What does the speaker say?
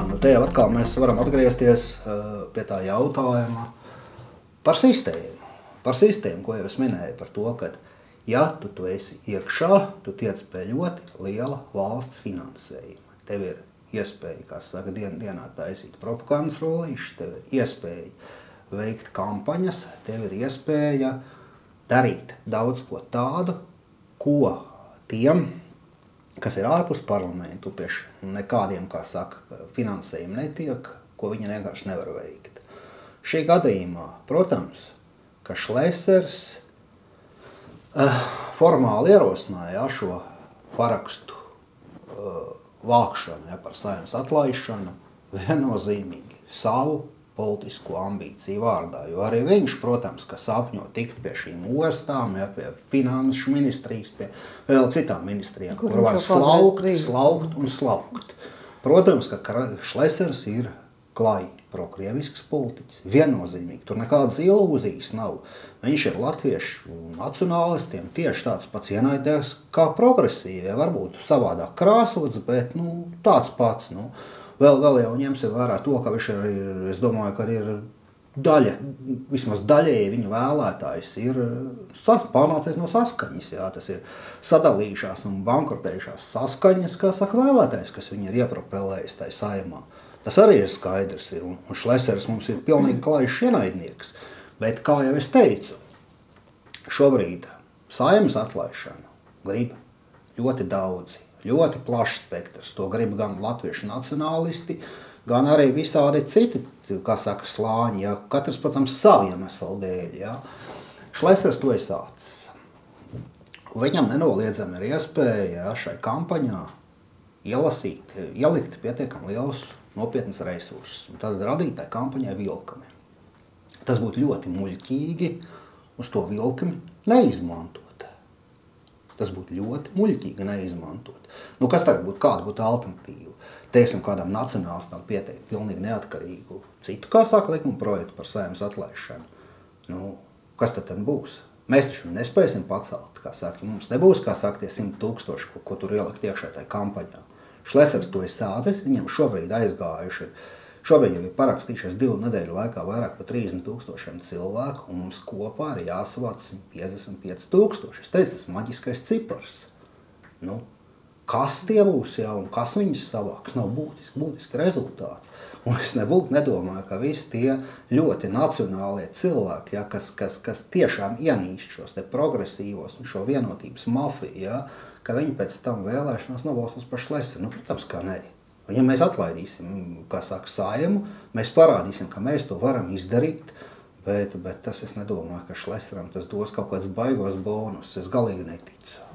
Nu, te jau atkal mēs varam atgriezties pie tā jautājuma par sistēmu. Par sistēmu, ko jau es minēju, par to, ka ja tu esi iekšā, tu tiec pie ļoti liela valsts finansējuma. Tev ir iespēja, kā saka, dienā taisīt propagandas rolīšas, tev ir iespēja veikt kampaņas, tev ir iespēja darīt daudz ko tādu, ko tiem, kas ir ārpus parlamentu, pieši nekādiem, kā saka, finansējumi netiek, ko viņi vienkārši nevar veikt. Šī gadījumā, protams, ka Šlesers formāli ierosināja šo parakstu vākšanu par Saeimas atlaišanu viennozīmīgi savu politisko ambīciju vārdā, jo arī viņš, protams, ka sapņo tikt pie šīm ostām, pie finanšu ministrijas, pie vēl citām ministrijām, kur var slaukt un slaukt. Protams, ka Šlesers ir klāji prokrievisks politiķis, viennozīmīgi, tur nekādas ilūzijas nav. Viņš ir latviešu nacionālistiem tieši tāds pats ienaidnieks kā progresīvie, varbūt savādāk krāsots, bet tāds pats. Vēl jau ņemsim vērā to, ka viņš ir, es domāju, ka ir daļa, vismaz daļēji viņa vēlētājs ir pārnācies no saskaņas. Jā, tas ir sadalījušās un bankrotējušās saskaņas, kā saka vēlētājs, kas viņi ir iepropelējis tajā Saeimā. Tas arī ir skaidrs, un Šlesers mums ir pilnīgi klājš ienaidnieks. Bet, kā jau es teicu, šobrīd Saeimas atlaišanu grib ļoti daudzi. Ļoti plašs spektrs. To grib gan latviešu nacionālisti, gan arī visādi citi, kā saka, slāņi. Ja? Katrs, protams, savu iemeslu dēļ. Ja? Šlesers to ir sācis. Viņam nenoliedzami ir iespēja šai kampaņā ielikt pietiekami lielus nopietnus resursus. Un tad radīt tai kampaņai vilkami. Tas būtu ļoti muļķīgi uz to vilkami neizmantot. Tas būtu ļoti muļķīgi neizmantot. Kas tagad būtu, kāda būtu alternatīva? Teiksim, kādam nacionālistam pieteikt pilnīgi neatkarīgu citu, kā saka, likuma projektu par Saeimas atlaišanu. Kas tad būs? Mēs taču nespēsim pacelt, kā saka. Mums nebūs, kā saka, tie 100 000, ko tur ielikt iekšā tajā kampaņā. Šlesers to ir sācis, viņam šobrīd aizgājuši. Šobrīd jau ir parakstījušies 2 nedēļu laikā vairāk par 30 000 cilvēku, un mums kopā ir jāsavāc 155 000. Es teicu, tas maģiskais cipars. Kas tie būs, un kas viņus savāks, nav būtiski rezultāts. Un es nedomāju, ka visi tie ļoti nacionālie cilvēki, kas tiešām ienīst šos te progresīvos un šo vienotības mafiju, ka viņi pēc tam vēlēšanās nobalsos par Šleseru. Protams, kā nē. Un ja mēs atlaidīsim, kā saka, Saeimu, mēs parādīsim, ka mēs to varam izdarīt, bet tas es nedomāju, ka Šleseram tas dos kaut kāds baigos bonus. Es galīgi neticu.